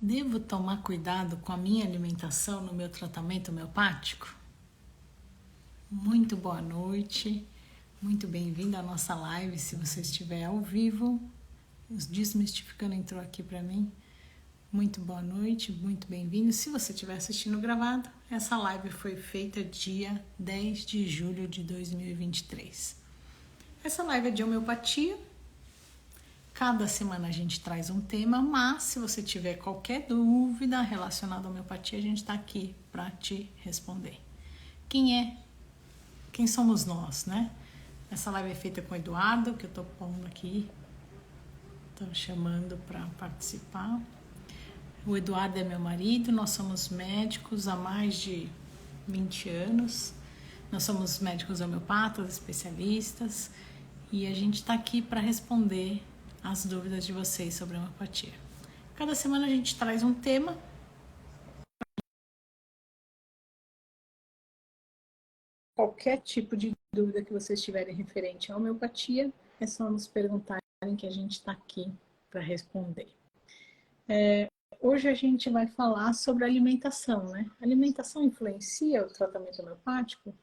Devo tomar cuidado com a minha alimentação no meu tratamento homeopático? Muito boa noite, muito bem-vindo à nossa live. Se você estiver ao vivo, os Desmistificando entrou aqui para mim. Muito boa noite, muito bem-vindo. Se você estiver assistindo gravado, essa live foi feita dia 10 de julho de 2023. Essa live é de homeopatia. Cada semana a gente traz um tema, mas se você tiver qualquer dúvida relacionada à homeopatia, a gente está aqui para te responder. Quem somos nós, né? Essa live é feita com o Eduardo, que eu estou pondo aqui, estou chamando para participar. O Eduardo é meu marido, nós somos médicos há mais de 20 anos. Nós somos médicos homeopatas, especialistas, e a gente está aqui para responder as dúvidas de vocês sobre a homeopatia. Cada semana a gente traz um tema. Qualquer tipo de dúvida que vocês tiverem referente à homeopatia, é só nos perguntarem que a gente está aqui para responder. Hoje a gente vai falar sobre alimentação, né? A alimentação influencia o tratamento homeopático?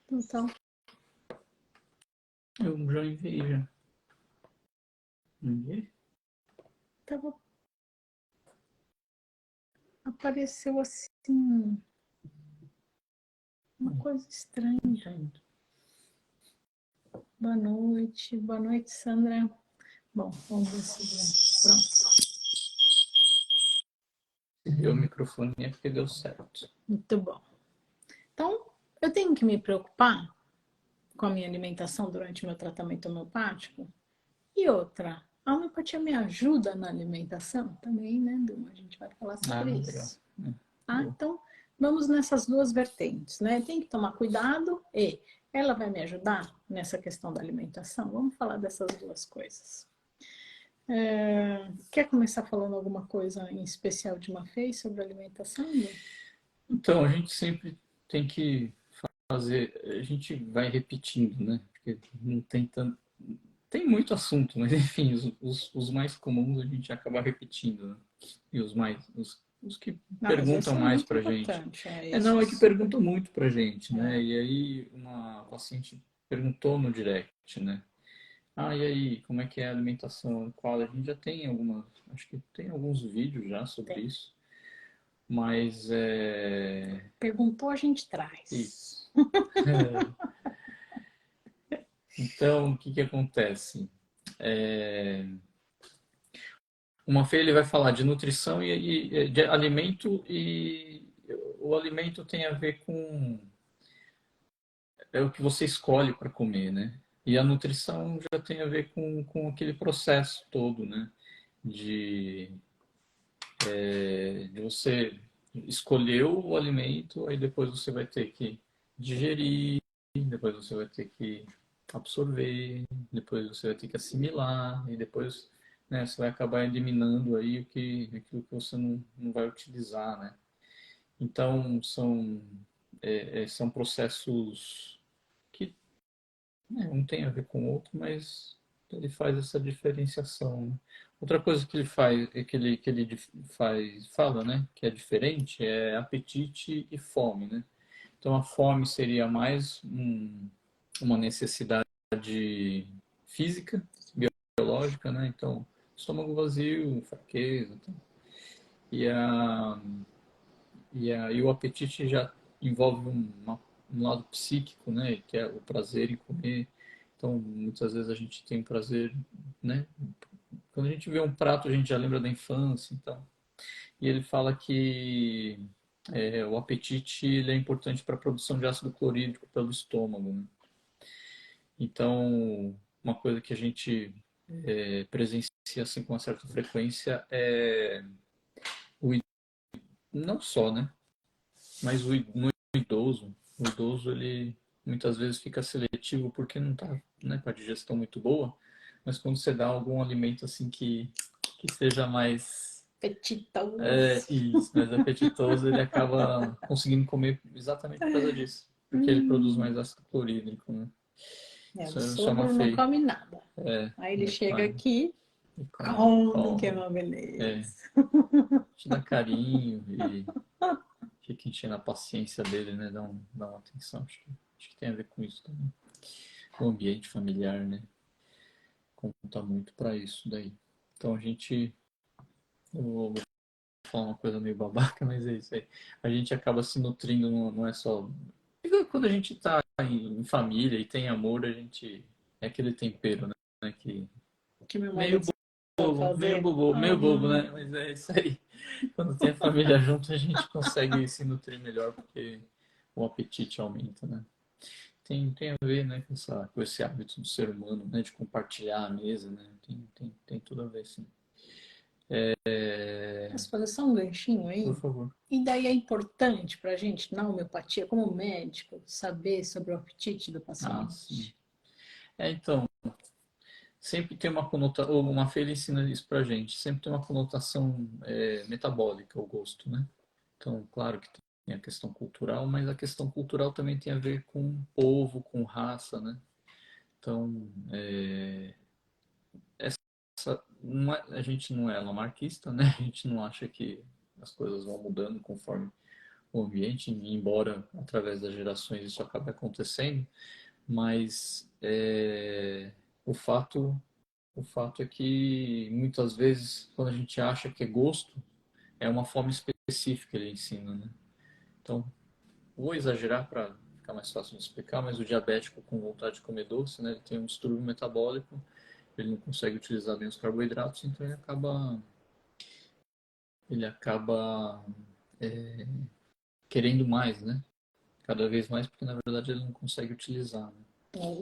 Então, eu já enviei, já. Enviei? Apareceu assim uma coisa estranha. Boa noite, Sandra. Bom, vamos ver se pronto. Se deu o microfone é porque deu certo. Muito bom. Então, eu tenho que me preocupar com a minha alimentação durante o meu tratamento homeopático? E outra, a homeopatia me ajuda na alimentação também, né, Duma? A gente vai falar sobre isso. Tá? Então, vamos nessas duas vertentes, né? Tem que tomar cuidado e ela vai me ajudar nessa questão da alimentação? Vamos falar dessas duas coisas. Quer começar falando alguma coisa em especial de uma vez sobre alimentação? Então, a gente sempre tem que fazer, a gente vai repetindo, né? Porque não tem tanto. Tem muito assunto, mas enfim, os mais comuns a gente acaba repetindo, né? E os que perguntam mais pra gente. Não, é que perguntam muito pra gente, né? E aí uma paciente perguntou no direct, né? E aí, como é que é a alimentação adequada? A gente já tem acho que tem alguns vídeos já sobre isso, mas perguntou, a gente traz. Isso. Então, o que acontece? Uma feira ele vai falar de nutrição e de alimento, e o alimento tem a ver com o que você escolhe para comer, né? E a nutrição já tem a ver com aquele processo todo, né? De você escolher o alimento, aí depois você vai ter que digerir, depois você vai ter que absorver, depois você vai ter que assimilar, e depois, né, você vai acabar eliminando aí aquilo que você não vai utilizar, né? Então, são processos que, né, um tem a ver com o outro, mas ele faz essa diferenciação, né? Outra coisa que ele faz, fala, né, que é diferente, é apetite e fome, né? Então a fome seria mais uma necessidade física, biológica, né? Então estômago vazio, fraqueza, então. E o apetite já envolve um lado psíquico, né? Que é o prazer em comer. Então muitas vezes a gente tem prazer, né? Quando a gente vê um prato, a gente já lembra da infância, então. E ele fala que o apetite ele é importante para a produção de ácido clorídrico pelo estômago, né? Então, uma coisa que a gente presencia assim, com uma certa frequência é não só, né? Mas no idoso, o idoso ele muitas vezes fica seletivo porque não está, né, com a digestão muito boa, mas quando você dá algum alimento assim que seja mais apetitoso. Isso, mais apetitoso, ele acaba conseguindo comer exatamente por causa disso. Porque ele produz mais ácido clorídrico, né? O sogro não come nada. Aí ele chega aqui, E Come, que é come. uma É, beleza. te dá carinho e fica enchendo a paciência dele, né? Dá uma atenção. Acho que tem a ver com isso também. O ambiente familiar, né? Conta muito para isso daí. Então a gente, eu vou falar uma coisa meio babaca, mas é isso aí. A gente acaba se nutrindo, não é só. Quando a gente tá em família e tem amor, a gente. É aquele tempero, né? Que Que meu meio marido sabe fazer. meio bobo, né? Mas é isso aí. Quando tem a família junto, a gente consegue se nutrir melhor, porque o apetite aumenta, né? Tem a ver, né, com esse hábito do ser humano, né, de compartilhar a mesa, né? Tem tudo a ver, sim. Posso fazer só um ganchinho Por aí? favor. E daí é importante para a gente, na homeopatia, como médico, saber sobre o apetite do Ah, sim. paciente. Então, sempre tem uma conotação, uma feira ensina isso pra gente, sempre tem uma conotação metabólica, o gosto, né? Então, claro que tem a questão cultural, mas a questão cultural também tem a ver com povo, com raça, né? Então, a gente não é lamarquista, né? A gente não acha que as coisas vão mudando conforme o ambiente, embora através das gerações isso acabe acontecendo, mas o fato, o fato é que muitas vezes quando a gente acha que é gosto, é uma forma específica que ele ensina, né? Então, vou exagerar para ficar mais fácil de explicar, mas o diabético com vontade de comer doce, né, ele tem um distúrbio metabólico, ele não consegue utilizar bem os carboidratos, então ele acaba querendo mais, né? Cada vez mais, porque na verdade ele não consegue utilizar, né?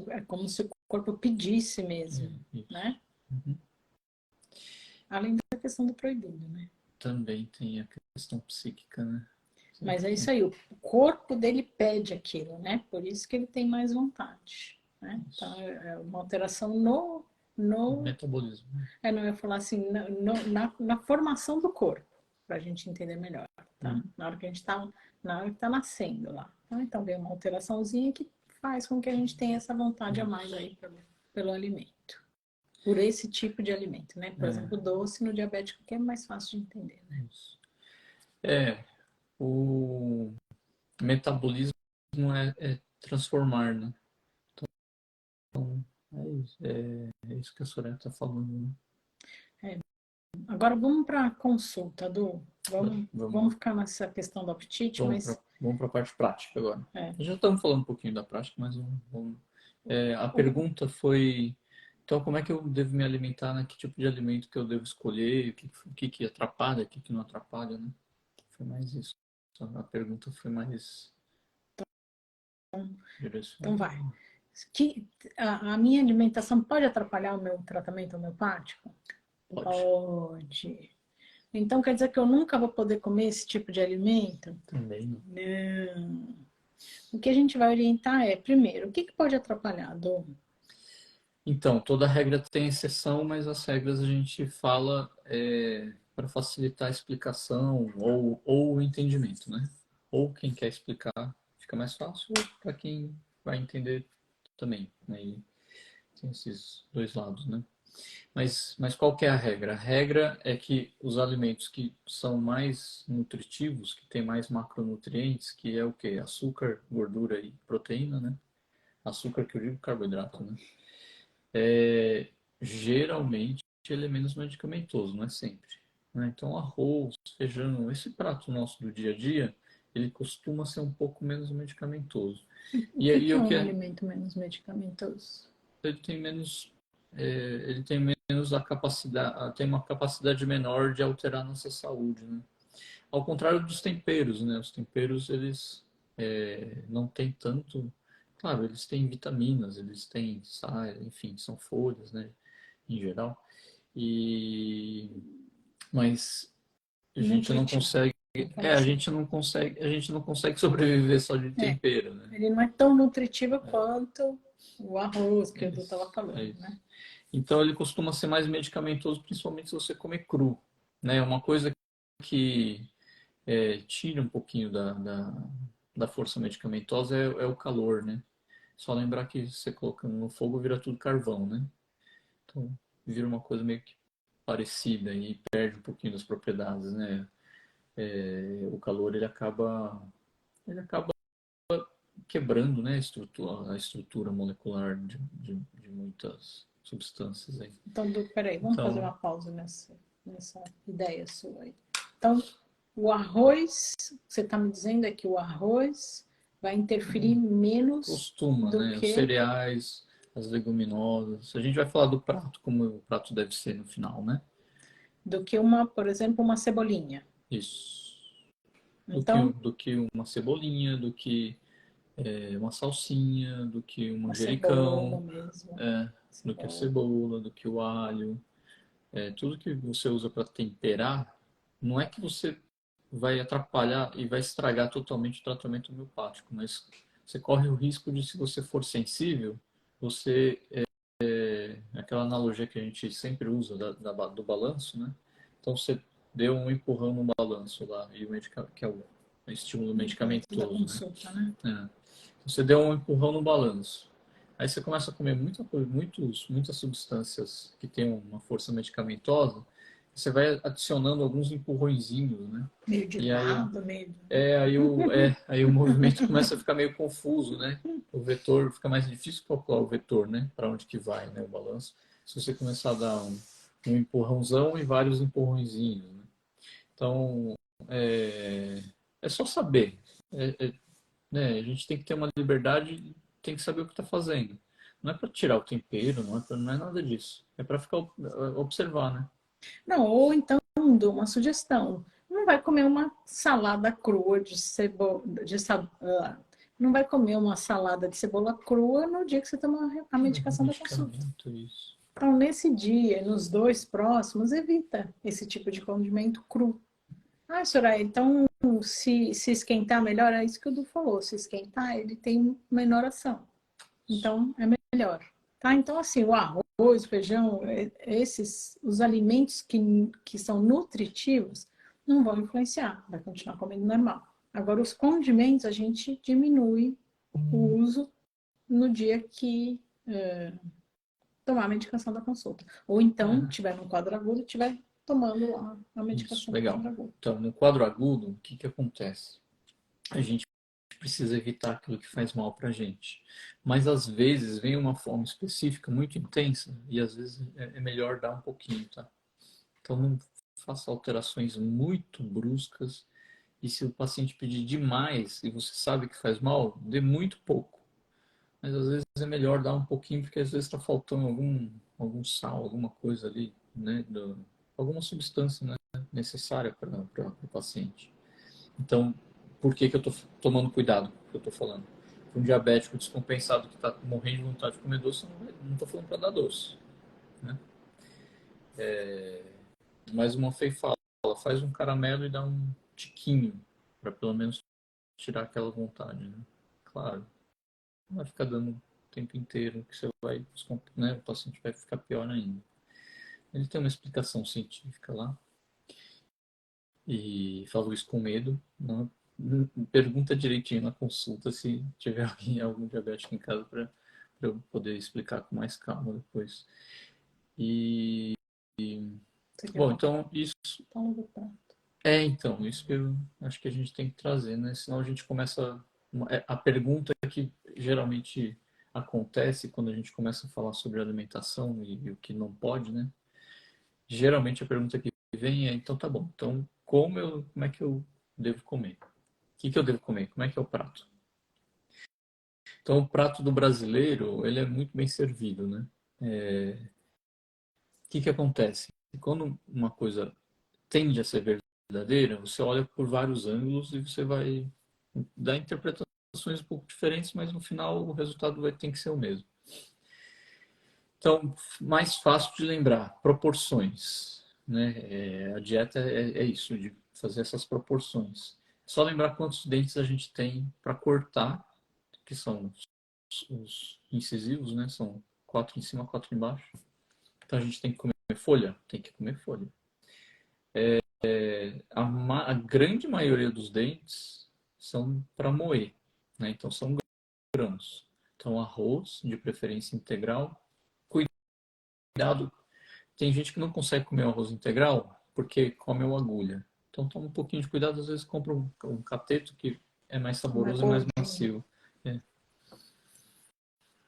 É como se o corpo pedisse mesmo, Isso. né? Além da questão do proibido, né? Também tem a questão psíquica, né? Mas é Sempre isso aí, o corpo dele pede aquilo, né? Por isso que ele tem mais vontade, né? Então isso. é uma alteração no Metabolismo, né? não ia falar assim, na formação do corpo, para a gente entender melhor, tá? Na hora que a gente está na hora que está nascendo lá. Tá? Então vem uma alteraçãozinha que faz com que a gente tenha essa vontade a mais aí pelo alimento. Por esse tipo de alimento, né? Por exemplo, doce no diabético, que é mais fácil de entender, né? Isso. O metabolismo é transformar, né? Então, é isso que a Soraya está falando, né? É. Agora vamos para a consulta, Du. Vamos Vamos lá. ficar nessa questão do apetite, mas Vamos para a parte prática agora. é, Já estamos falando um pouquinho da prática, mas vamos. A pergunta foi, então, como é que eu devo me alimentar, né? Que tipo de alimento que eu devo escolher? O que atrapalha, o que não atrapalha, né? Foi mais isso. A pergunta foi mais então vai. direcionada. Que a minha alimentação pode atrapalhar o meu tratamento homeopático? Pode. Pode. Então quer dizer que eu nunca vou poder comer esse tipo de alimento? Também não. Não. O que a gente vai orientar é, primeiro, o que, que pode atrapalhar, Dom? Então, toda regra tem exceção, mas as regras a gente fala para facilitar a explicação ou o entendimento, né? Ou quem quer explicar fica mais fácil, ou para quem vai entender também, né? E tem esses dois lados, né? Mas qual que é a regra? A regra é que os alimentos que são mais nutritivos, que têm mais macronutrientes, que é o quê? Açúcar, gordura e proteína, né? Açúcar que eu digo carboidrato, né? Geralmente ele é menos medicamentoso, não é sempre, né? Então arroz, feijão, esse prato nosso do dia a dia, ele costuma ser um pouco menos medicamentoso. O E que, aí que é o que um é? alimento menos medicamentoso? Ele tem menos, ele tem menos a capacidade, tem uma capacidade menor de alterar a nossa saúde, né? Ao contrário dos temperos, né? Os temperos eles não têm tanto, claro, eles têm vitaminas, eles têm sal, enfim, são folhas, né? Em geral. E mas a gente não Nutritivo. consegue, Vamos falar assim. a gente não consegue sobreviver só de É, tempero, né? ele não é tão nutritivo quanto o arroz que É eu estava isso, é falando, né? isso. Então ele costuma ser mais medicamentoso, principalmente se você comer cru, né? Uma coisa que tira um pouquinho da força medicamentosa é o calor, né? Só lembrar que você colocando no fogo vira tudo carvão, né? Então vira uma coisa meio que parecida e perde um pouquinho das propriedades, né? O calor ele acaba quebrando, né, a estrutura molecular de muitas substâncias aí. Então, peraí, vamos fazer Então, uma pausa nessa ideia sua aí. Então, o arroz, você está me dizendo é que o arroz vai interferir menos costuma, do né, os que cereais, as leguminosas. A gente vai falar do prato, como o prato deve ser no final, né? uma, por exemplo, uma cebolinha. Isso. Do que, Então, do que uma cebolinha, do que uma salsinha, do que um uma cebola manjericão, mesmo. do que a Cebola. cebola, do que o alho. Tudo que você usa para temperar, não é que você vai atrapalhar e vai estragar totalmente o tratamento homeopático, mas você corre o risco de, se você for sensível, você, aquela analogia que a gente sempre usa do balanço, né? Então você deu um empurrão no balanço lá, e o medicamento, que é o estímulo Antes da medicamentoso, né? consulta, né? Você deu um empurrão no balanço. Aí você começa a comer muitas substâncias que têm uma força medicamentosa, você vai adicionando alguns empurrõezinhos, né? Meio de E aí, lado, meio. aí o movimento começa a ficar meio confuso, né? O vetor fica mais difícil calcular o vetor, né? Para onde que vai, né? O balanço. Se você começar a dar um empurrãozão e vários empurrõezinhos, né? Então, é só saber. Né? A gente tem que ter uma liberdade, tem que saber o que está fazendo. Não é para tirar o tempero, não é nada disso. É para ficar observar, né? Não, ou então dou uma sugestão. Não vai comer uma salada crua de cebola, não vai comer uma salada de cebola crua no dia que você toma a medicação da consulta. Medicamento, isso. Então, nesse dia, nos 2 próximos, evita esse tipo de condimento cru. Ah, Soraya, então se esquentar melhor, é isso que o Du falou. Se esquentar, ele tem menor ação. Então, é melhor. Tá? Então, assim, o arroz, o feijão, os alimentos que são nutritivos, não vão influenciar, vai continuar comendo normal. Agora, os condimentos, a gente diminui o uso no dia que tomar a medicação da consulta. Ou então, tiver num quadro agudo, tiver tomando a Isso, medicação do legal. quadro agudo. Então, no quadro agudo, o que que acontece? A gente precisa evitar aquilo que faz mal para a gente. Mas às vezes vem uma forma específica muito intensa e às vezes é melhor dar um pouquinho, tá? Então não faça alterações muito bruscas, e se o paciente pedir demais e você sabe que faz mal, dê muito pouco. Mas às vezes é melhor dar um pouquinho, porque às vezes está faltando algum sal, alguma coisa ali, né? Alguma substância, né, necessária para o paciente. Então, por que, que eu estou tomando cuidado com o que eu estou falando? Para um diabético descompensado que está morrendo de vontade de comer doce, não estou falando para dar doce. Né? Mas uma Fei fala, faz um caramelo e dá um tiquinho, para pelo menos tirar aquela vontade. Né? Claro, não vai ficar dando o tempo inteiro, que você vai, né, o paciente vai ficar pior ainda. Ele tem uma explicação científica lá, e falou isso com medo. Não, pergunta direitinho na consulta se tiver algum diabético em casa para eu poder explicar com mais calma depois. E bom, então isso isso que eu acho que a gente tem que trazer, né? Senão a gente começa a pergunta que geralmente acontece quando a gente começa a falar sobre alimentação e o que não pode, né? Geralmente a pergunta que vem é, então tá bom, então como é que eu devo comer? O que eu devo comer? Como é que é o prato? Então o prato do brasileiro, ele é muito bem servido, né? O que acontece? Quando uma coisa tende a ser verdadeira, você olha por vários ângulos e você vai dar interpretações um pouco diferentes, mas no final o resultado vai ter que ser o mesmo. Então, mais fácil de lembrar, proporções. Né? A dieta é isso, de fazer essas proporções. Só lembrar quantos dentes a gente tem para cortar, que são os incisivos, né? São 4 em cima, 4 embaixo. Então a gente tem que comer folha? Tem que comer folha. A grande maioria dos dentes são para moer, né? Então são grãos. Então arroz, de preferência integral. Cuidado. tem gente que não consegue comer o arroz integral porque come uma agulha. Então toma um pouquinho de cuidado, às vezes compra um cateto que é mais Uma saboroso e mais gordura. macio. É.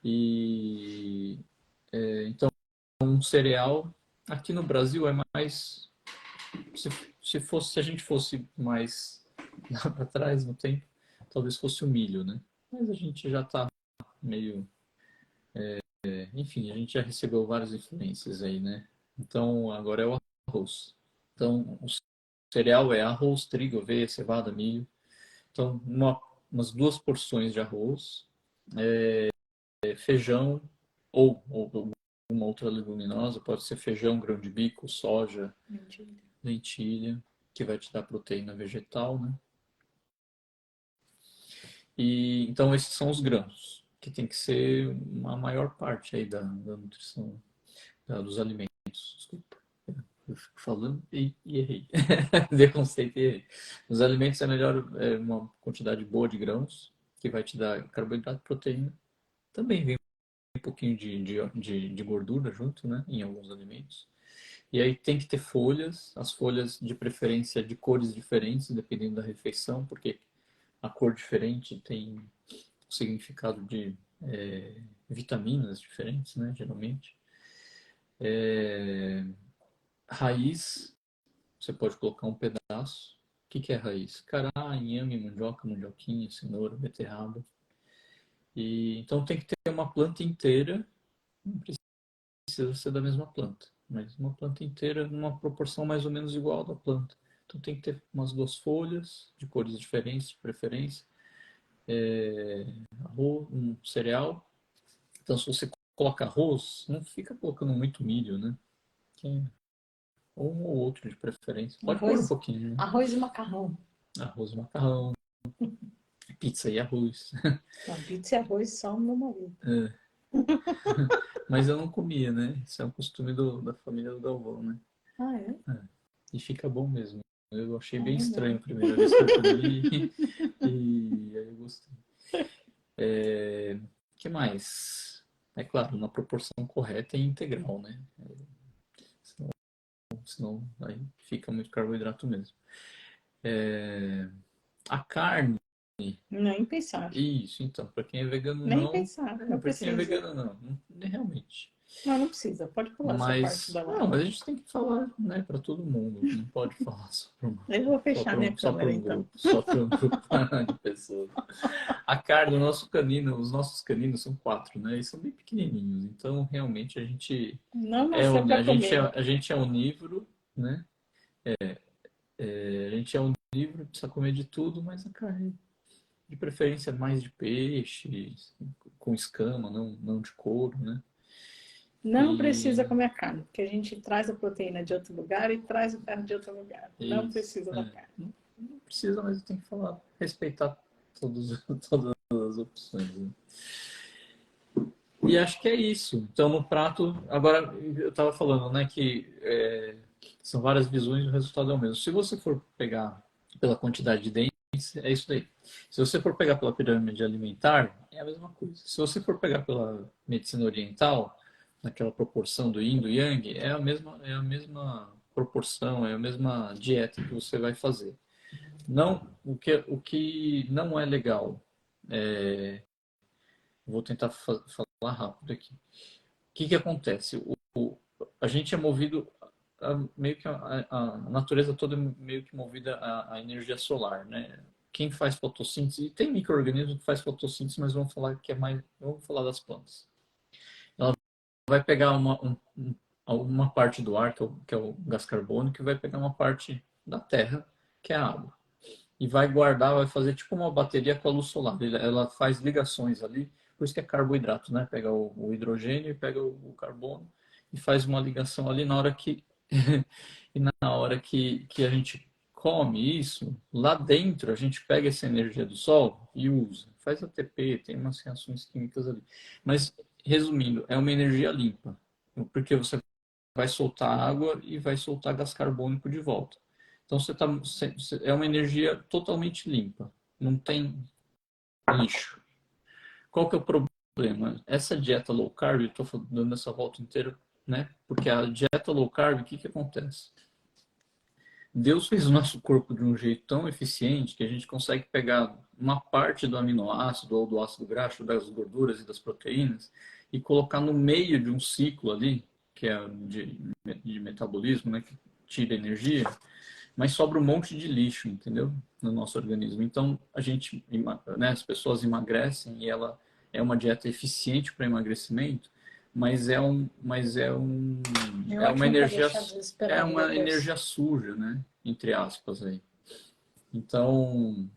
E então um cereal aqui no Brasil é mais se a gente fosse mais lá para trás no tempo, talvez fosse o milho, né? Mas a gente já está meio, enfim, a gente já recebeu várias influências aí, né? Então agora é o arroz. Então o cereal é arroz, trigo, aveia, cevada, milho. Então umas 2 porções de arroz, feijão ou uma outra leguminosa, pode ser feijão, grão de bico, soja, Mentira. lentilha, que vai te dar proteína vegetal, né? E então esses são os grãos, que tem que ser a maior parte aí da nutrição, dos alimentos. Desculpa, eu fico falando e errei. Dei conceito e errei. Os alimentos é melhor uma quantidade boa de grãos, que vai te dar carboidrato e proteína. Também vem um pouquinho de gordura junto, né, em alguns alimentos. E aí tem que ter folhas, as folhas de preferência de cores diferentes, dependendo da refeição, porque a cor diferente tem um significado de vitaminas diferentes, né, geralmente. Raiz, você pode colocar um pedaço. O que é raiz? Cará, inhame, mandioca, mandioquinha, cenoura, beterraba. Então tem que ter uma planta inteira, não precisa ser da mesma planta, mas uma planta inteira numa proporção mais ou menos igual da planta. Então tem que ter umas 2 folhas de cores diferentes, de preferência, arroz, um cereal. Então se você coloca arroz, não fica colocando muito milho, né? Ou um ou outro de preferência. Pode pôr um Arroz, pouquinho, né? arroz e macarrão. Arroz e macarrão, pizza e arroz. Não, pizza e arroz só no marido. Mas eu não comia, né? Isso é um costume da família do Galvão, né? Ah, é? E fica bom mesmo. Eu achei Ah, bem é estranho a mesmo. primeira vez que eu comi e aí eu gostei. Que mais? É claro, na proporção correta e integral, né? Senão aí fica muito carboidrato mesmo. A carne, Nem pensar. isso, então, para quem é vegano Nem não. pensar. Não Para quem é precisa. vegano realmente. Não, não precisa. Pode pular essa parte Mas, da não, live. mas a gente tem que falar, né, para todo mundo. Não pode falar Eu vou fechar minha só para câmera um então. grupo, só para um grupo de pessoas. A carne, o nosso canino, os nossos caninos são 4, né? E são bem pequenininhos. Então, realmente, Não nasceu para comer. a gente é onívoro, né? A gente é onívoro, precisa comer de tudo, mas a carne, de preferência, mais de peixe, com escama, não de couro, né? Não precisa E comer a carne, porque a gente traz a proteína de outro lugar e traz o ferro de outro lugar. Não isso, precisa da carne. não precisa, mas tem que falar, respeitar todas as opções. Né? E acho que é isso. Então, no prato, agora eu estava falando, né, que são várias visões e o resultado é o mesmo. Se você for pegar pela quantidade de dentes, é isso daí. Se você for pegar pela pirâmide alimentar, é a mesma coisa. Se você for pegar pela medicina oriental, naquela proporção do yin do yang, é a mesma proporção, é a mesma dieta que você vai fazer. Não, o que não é legal, vou tentar falar rápido aqui. O que acontece? A gente é movido meio que a natureza toda é meio que movida à energia solar, né? Quem faz fotossíntese, e tem micro-organismo que faz fotossíntese, mas vamos falar que é mais, vamos falar das plantas. Ela vai pegar uma parte do ar, que é o gás carbônico, e vai pegar uma parte da terra, que é a água. E vai guardar, vai fazer tipo uma bateria com a luz solar. Ela faz ligações ali, por isso que é carboidrato, né? Pega o hidrogênio e pega o carbono e faz uma ligação ali na hora que e na hora que a gente come isso, lá dentro a gente pega essa energia do sol e usa. Faz ATP, tem umas reações químicas ali. Mas, resumindo, é uma energia limpa, porque você vai soltar água e vai soltar gás carbônico de volta. Então é uma energia totalmente limpa, não tem lixo. Qual que é o problema? Essa dieta low carb, eu estou dando essa volta inteira né? Porque a dieta low carb, o que que acontece? Deus fez o nosso corpo de um jeito tão eficiente que a gente consegue pegar uma parte do aminoácido ou do ácido graxo, das gorduras e das proteínas e colocar no meio de um ciclo ali, que é de metabolismo, né, que tira energia, mas sobra um monte de lixo, entendeu? No nosso organismo. Então, né, as pessoas emagrecem e ela é uma dieta eficiente para emagrecimento, É é uma ótimo para energia, deixar é desesperado uma depois. energia suja, né? Entre aspas aí. Então,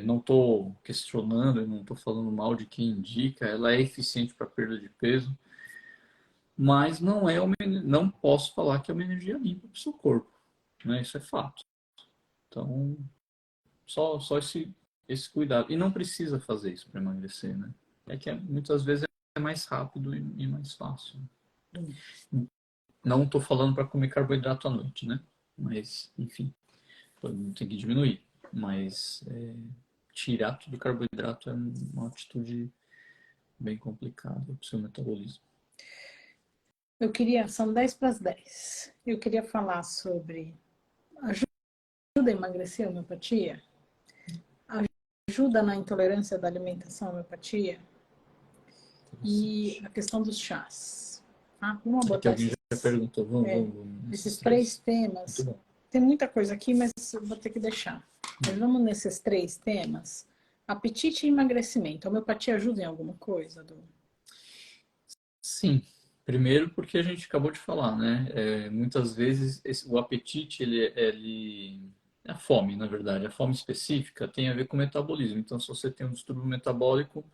não estou questionando, não estou falando mal de quem indica, ela é eficiente para perda de peso, mas não posso falar que é uma energia limpa para o seu corpo, né? Isso é fato. Então, só esse cuidado. E não precisa fazer isso para emagrecer, né? É que muitas vezes é mais rápido e mais fácil. Não estou falando para comer carboidrato à noite, né? Mas, enfim, tem que diminuir. Mas tirar tudo o carboidrato é uma atitude bem complicada para o seu metabolismo. São 10 para as 10. Eu queria falar sobre ajuda a emagrecer a homeopatia, ajuda na intolerância da alimentação à homeopatia e a questão dos chás. Tá? Vamos Aqui botar alguém já perguntou, vamos esses nesses três três. Muito temas. bom. Tem muita coisa aqui, mas eu vou ter que deixar. Mas vamos nesses três temas. Apetite e emagrecimento. A homeopatia ajuda em alguma coisa, Du? Sim, primeiro porque a gente acabou de falar, né? Muitas vezes o apetite, a fome, na verdade, a fome específica tem a ver com o metabolismo. Então, se você tem um distúrbio metabólico,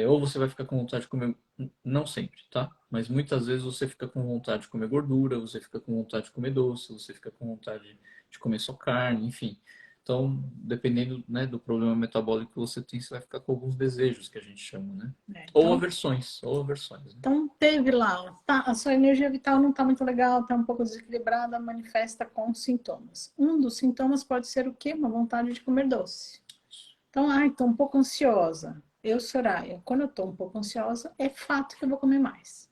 ou você vai ficar com vontade de comer, não sempre, tá? Mas muitas vezes você fica com vontade de comer gordura, você fica com vontade de comer doce, você fica com vontade de comer só carne, enfim. Então, dependendo, né, do problema metabólico que você tem, você vai ficar com alguns desejos que a gente chama, né? Então, Ou aversões, né? então, teve lá, tá, a sua energia vital não está muito legal, está um pouco desequilibrada, manifesta com sintomas. Um dos sintomas pode ser o quê? Uma vontade de comer doce. Então, estou um pouco ansiosa. Eu, Soraya, quando eu estou um pouco ansiosa, é fato que eu vou comer mais.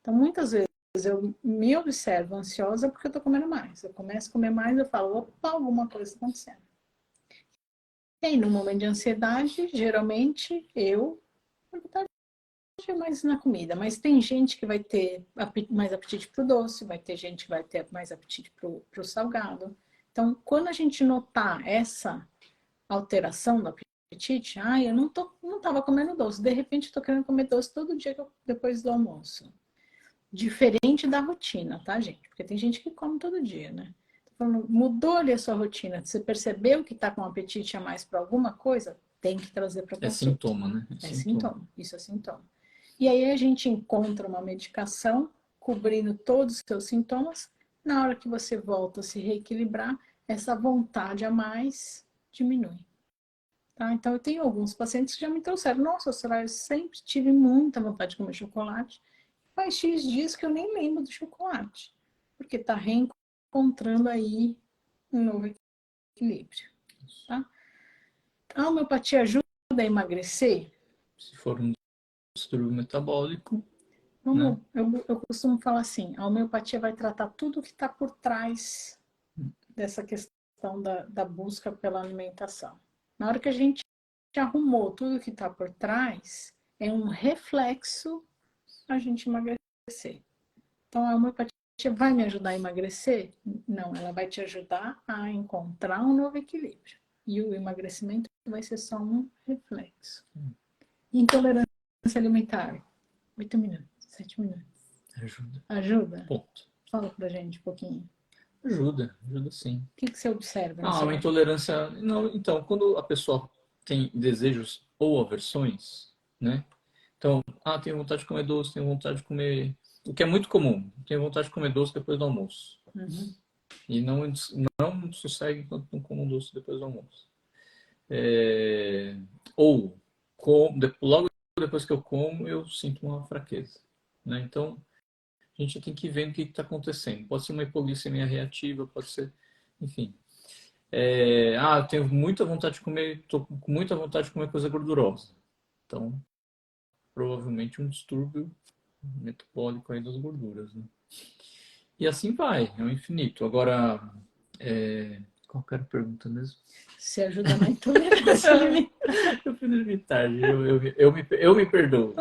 Então, muitas vezes eu me observo ansiosa porque eu estou comendo mais. Eu começo a comer mais, eu falo, opa, alguma coisa está acontecendo. E aí, no momento de ansiedade, geralmente eu mais na comida, mas tem gente que vai ter mais apetite para o doce, vai ter gente que vai ter mais apetite para o salgado. Então, quando a gente notar essa alteração do apetite, eu não estava comendo doce, de repente estou querendo comer doce todo dia depois do almoço. Diferente da rotina, tá, gente? Porque tem gente que come todo dia, né? Mudou ali a sua rotina, você percebeu que está com apetite a mais para alguma coisa, tem que trazer para É consulta. sintoma, né? É sintoma, isso é sintoma. E aí a gente encontra uma medicação cobrindo todos os seus sintomas. Na hora que você volta a se reequilibrar, essa vontade a mais diminui. Tá? Então, eu tenho alguns pacientes que já me trouxeram: nossa, Soraya, eu sempre tive muita vontade de comer chocolate. Faz X dias que eu nem lembro do chocolate, porque está reencontrando aí um novo equilíbrio. Tá? A homeopatia ajuda a emagrecer? Se for um distúrbio metabólico, né? Eu costumo falar assim: a homeopatia vai tratar tudo que está por trás dessa questão da busca pela alimentação. Na hora que a gente arrumou tudo que está por trás, é um reflexo a gente emagrecer. Então, a homeopatia vai me ajudar a emagrecer? Não, ela vai te ajudar a encontrar um novo equilíbrio. E o emagrecimento vai ser só um reflexo. Intolerância alimentar. 8 minutos, 7 minutos. Ajuda. Ajuda? Ponto. Fala pra gente um pouquinho. Ajuda sim. O que você observa Ah, nesse uma momento? intolerância. Não, então, quando a pessoa tem desejos ou aversões, né? Então, tenho vontade de comer doce, tenho vontade de comer. O que é muito comum, tenho vontade de comer doce depois do almoço. Uhum. E não sossegue enquanto não como um doce depois do almoço. Ou, logo depois que eu como, eu sinto uma fraqueza. Né? Então, a gente tem que ver o que está acontecendo. Pode ser uma hipoglicemia reativa, pode ser. Enfim. Eu tenho muita vontade de comer, estou com muita vontade de comer coisa gordurosa. Então, provavelmente um distúrbio metabólico aí das gorduras, né? E assim vai, é o infinito. Agora, qual que era a pergunta mesmo? Se ajuda na intolerância alimentar. Eu fiz dormir tarde, eu me perdoo.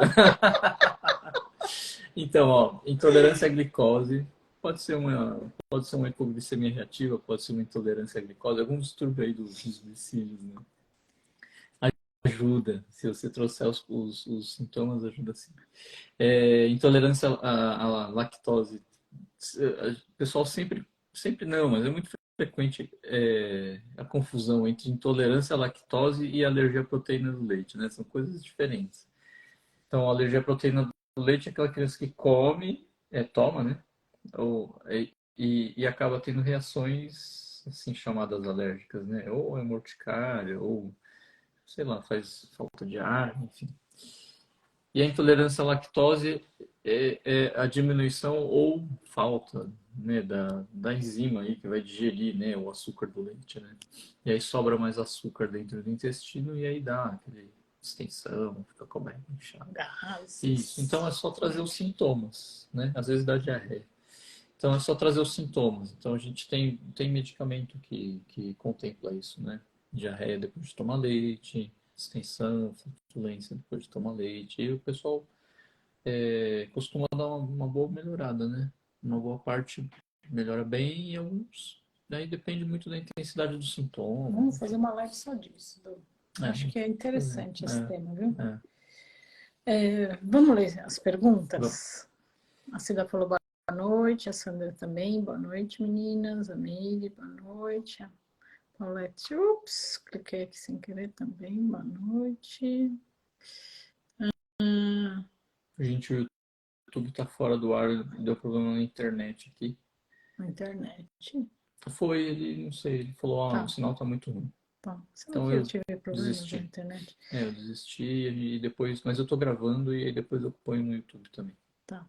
Então, ó, intolerância à glicose pode ser uma hipoglicemia reativa, pode ser uma intolerância à glicose, algum distúrbio aí dos glicídios, né? Ajuda, se você trouxer os sintomas, ajuda sim. Intolerância à lactose. O pessoal sempre não, mas é muito frequente a confusão entre intolerância à lactose e alergia à proteína do leite, né? São coisas diferentes. Então, a alergia à proteína do leite é aquela criança que come, toma, né? E acaba tendo reações assim chamadas alérgicas, né? Ou é morticária, ou sei lá, faz falta de ar, enfim. E a intolerância à lactose é a diminuição ou falta, né, da enzima aí que vai digerir, né, o açúcar do leite, né? E aí sobra mais açúcar dentro do intestino e aí dá aquele distensão, fica com a barriga inchada. Isso. Então é só trazer os sintomas, né? Às vezes dá diarreia. Então é só trazer os sintomas. Então a gente tem medicamento que contempla isso, né? Diarreia depois de tomar leite, distensão, flatulência depois de tomar leite. E o pessoal costuma dar uma boa melhorada, né? Uma boa parte melhora bem e alguns. Daí depende muito da intensidade do sintoma. Vamos fazer uma live só disso. Acho que é interessante esse tema, viu? Vamos ler as perguntas? A Cida falou boa noite, a Sandra também, boa noite, meninas. A Meire, boa noite. A Paulette, ups, cliquei aqui sem querer também, boa noite. Gente, o YouTube tá fora do ar, deu problema na internet aqui. Na internet? Foi, ele, não sei, ele falou, o sinal tá muito ruim. Tá. Será Então que eu eu tive problemas desisti. na internet? Eu desisti e depois, mas eu tô gravando e aí depois eu ponho no YouTube também. Tá.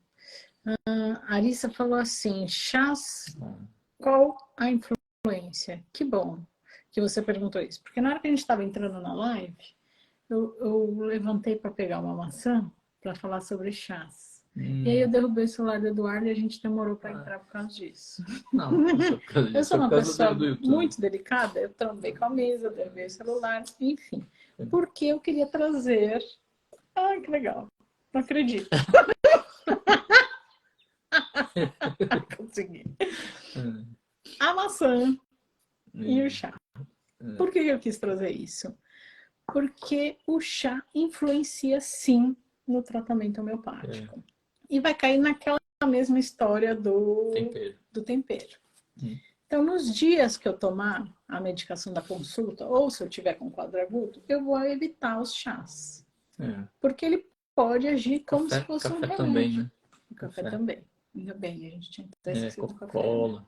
A Arissa falou assim, chás, qual a influência? Que bom que você perguntou isso, porque na hora que a gente estava entrando na live, eu levantei para pegar uma maçã para falar sobre chás. E aí eu derrubei o celular do Eduardo e a gente demorou para entrar por causa disso. Não, não é por causa disso. Eu sou uma pessoa do muito delicada, eu trombei com a mesa, derrubei o celular, enfim. Porque eu queria trazer... Ai, que legal. Não acredito. Consegui. A maçã e o chá. Por que eu quis trazer isso? Porque o chá influencia, sim, no tratamento homeopático. E vai cair naquela mesma história do tempero. Então, nos dias que eu tomar a medicação da consulta, ou se eu tiver com quadro agudo, eu vou evitar os chás. Porque ele pode agir como se fosse um remédio. Também, né? O café também. Ainda bem, a gente tinha até esquecido do café. Coca-Cola.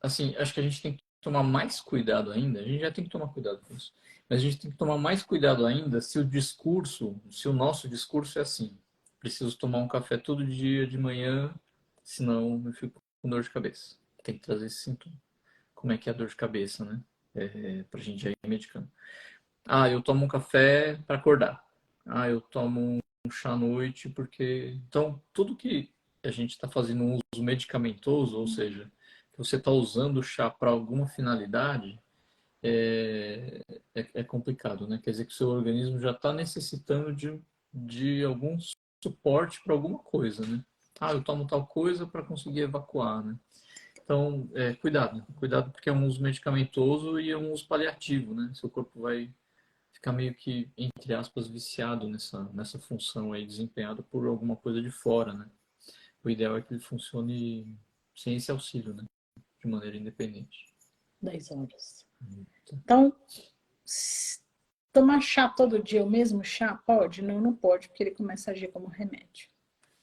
Assim, acho que a gente tem que tomar mais cuidado ainda. A gente já tem que tomar cuidado com isso. Mas a gente tem que tomar mais cuidado ainda se o nosso discurso é assim. Preciso tomar um café todo dia de manhã, senão eu fico com dor de cabeça. Tem que trazer esse sintoma. Como é que é a dor de cabeça, né? Pra gente ir medicando. Eu tomo um café para acordar. Eu tomo um chá à noite porque... Então, tudo que a gente está fazendo um uso medicamentoso, ou seja, que você está usando o chá para alguma finalidade, é complicado, né? Quer dizer que o seu organismo já está necessitando de algum suporte para alguma coisa, né? Eu tomo tal coisa para conseguir evacuar, né? Então, cuidado porque é um uso medicamentoso e é um uso paliativo, né? Seu corpo vai ficar meio que, entre aspas, viciado nessa função aí, desempenhada por alguma coisa de fora, né? O ideal é que ele funcione sem esse auxílio, né? De maneira independente. 10 horas. Então, tomar chá todo dia, o mesmo chá, pode? Não, não pode, porque ele começa a agir como remédio.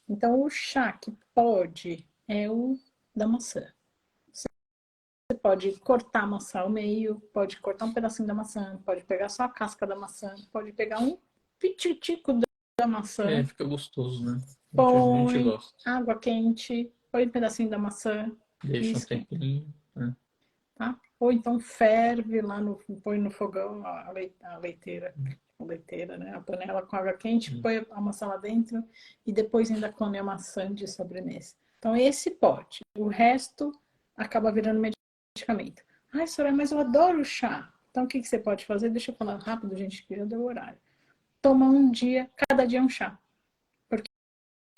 Então, o chá que pode é o da maçã. Você pode cortar a maçã ao meio, pode cortar um pedacinho da maçã, pode pegar só a casca da maçã, pode pegar um pititico da maçã. Fica gostoso, né? Põe a gente gosta. água quente, põe um pedacinho da maçã. Deixa um tempinho. Tá? Ou então ferve lá, põe no fogão a leiteira leiteira, né? A panela com água quente, põe a maçã lá dentro e depois ainda come a maçã de sobremesa. Então, esse pode. O resto acaba virando medicamento. Ai, Soraya, mas eu adoro chá. Então, o que você pode fazer? Deixa eu falar rápido, gente, que já deu o horário. Toma um dia, cada dia um chá. Porque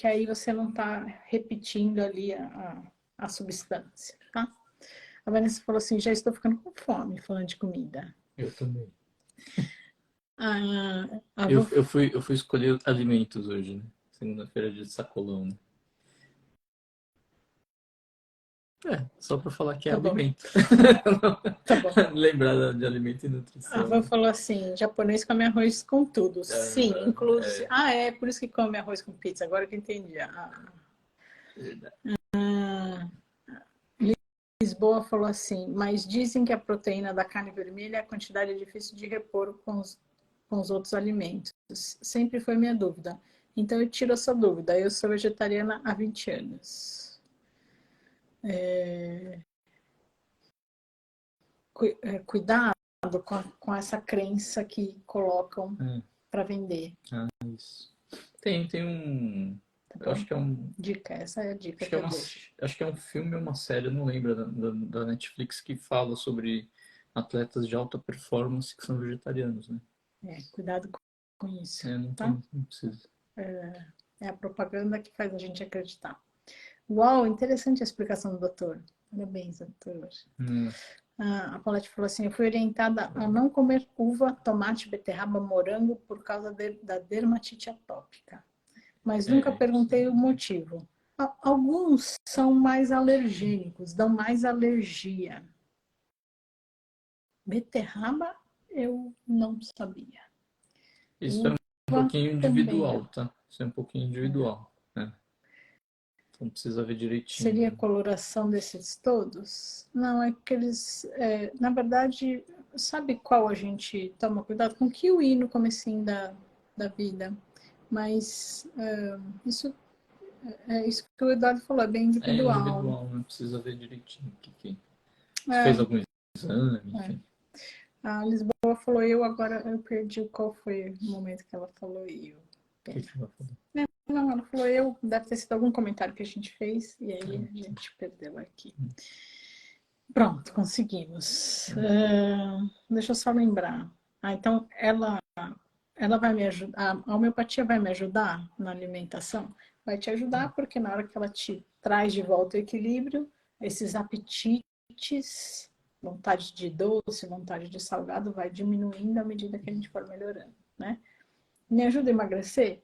aí você não está repetindo ali a substância, tá? A Vanessa falou assim, já estou ficando com fome, falando de comida. Eu também. Ah, Eu fui escolher alimentos hoje, né? Segunda-feira de sacolão, né? Só para falar que é tá bom, alimento. tá bom. Lembrar de alimento e A nutrição. avó falou assim, japonês come arroz com tudo. Sim, inclusive... É é por isso que come arroz com pizza, agora que eu entendi. verdade. Lisboa falou assim, mas dizem que a proteína da carne vermelha é a quantidade difícil de repor com os outros alimentos. Sempre foi minha dúvida. Então eu tiro essa dúvida. Eu sou vegetariana há 20 anos. Cuidado com essa crença que colocam para vender. Isso. Tem um. Tá Eu acho que é um. Dica, essa é a dica Acho que que é eu deixo. acho que é um filme ou uma série, eu não lembro, da Netflix, que fala sobre atletas de alta performance que são vegetarianos, né? Cuidado com isso, Não tá? tem, não precisa. É a propaganda que faz a gente acreditar. Uau, interessante a explicação do doutor. Parabéns, doutor. A Paulette falou assim, eu fui orientada a não comer uva, tomate, beterraba, morango por causa da dermatite atópica. Mas nunca perguntei o motivo. Alguns são mais alergênicos, dão mais alergia. Beterraba, eu não sabia. Isso é um pouquinho individual, tá? Isso é um pouquinho individual, né? Então precisa ver direitinho. Seria a coloração desses todos? Não, é que eles... na verdade, sabe qual a gente toma cuidado? Com kiwi no comecinho da vida. Mas isso que o Eduardo falou, é bem É individual. individual, né? Precisa ver direitinho se fez algum exame, enfim. A Lisboa falou eu, agora eu perdi qual foi o momento que ela falou eu. O que ela falou? Não, ela falou eu, deve ter sido algum comentário que a gente fez, e aí a gente perdeu aqui. Pronto, conseguimos. Deixa eu só lembrar. Então, ela vai me ajudar, a homeopatia vai me ajudar na alimentação? Vai te ajudar porque na hora que ela te traz de volta o equilíbrio, esses apetites, vontade de doce, vontade de salgado, vai diminuindo à medida que a gente for melhorando, né? Me ajuda a emagrecer?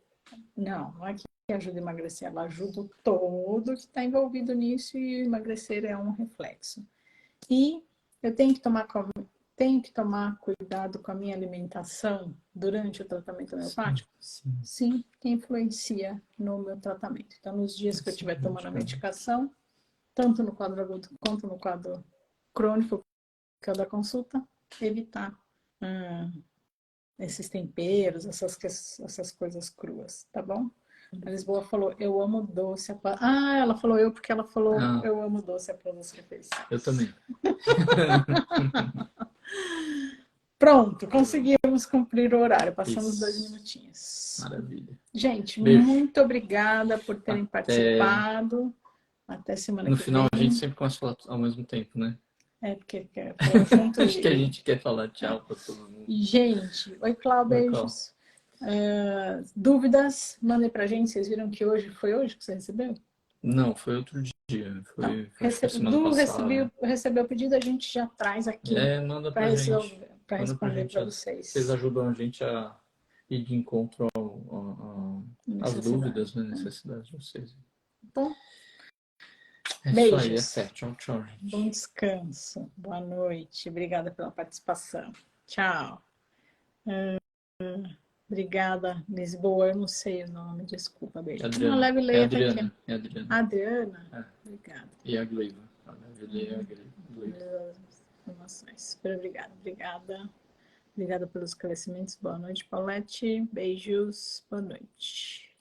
Não, não é que ajuda a emagrecer, ela ajuda o todo que está envolvido nisso e emagrecer é um reflexo. E eu tenho que tomar cuidado com a minha alimentação durante o tratamento homeopático? Sim, que influencia no meu tratamento. Então, nos dias que eu estiver tomando a medicação, tanto no quadro agudo quanto no quadro crônico, que é o da consulta, evitar esses temperos, essas coisas cruas, tá bom? A Lisboa falou, eu amo doce. Ela falou eu porque ela falou, eu amo doce após as refeições. Eu também. Pronto, conseguimos cumprir o horário. Passamos 2 minutinhos. Maravilha. Gente, Beijo. Muito obrigada por terem participado. Até semana que vem. No final, a gente sempre começa a falar ao mesmo tempo, né? Porque quer falar junto. Acho que a gente quer falar tchau para todo mundo. Gente, oi, Cláudio, beijos. Dúvidas, mandem pra gente. Vocês viram que foi hoje que você recebeu? Não, foi outro dia. Foi semana passada. Recebeu o pedido, a gente já traz aqui. Manda pra gente. Para responder para vocês. Vocês ajudam a gente a ir de encontro às dúvidas, né? Necessidades de vocês. Bom, beijos. Isso aí, até. Tchau, tchau, gente. Bom descanso. Boa noite. Obrigada pela participação. Tchau. Obrigada, Lisboa. Eu não sei o nome, desculpa, beijo. Adriana. Leve leia aqui. É Adriana. Adriana? Obrigada. E a Gleiva. A Leve leia a Gleiva. Informações. Super obrigada. Obrigada pelos esclarecimentos. Boa noite, Paulette. Beijos. Boa noite.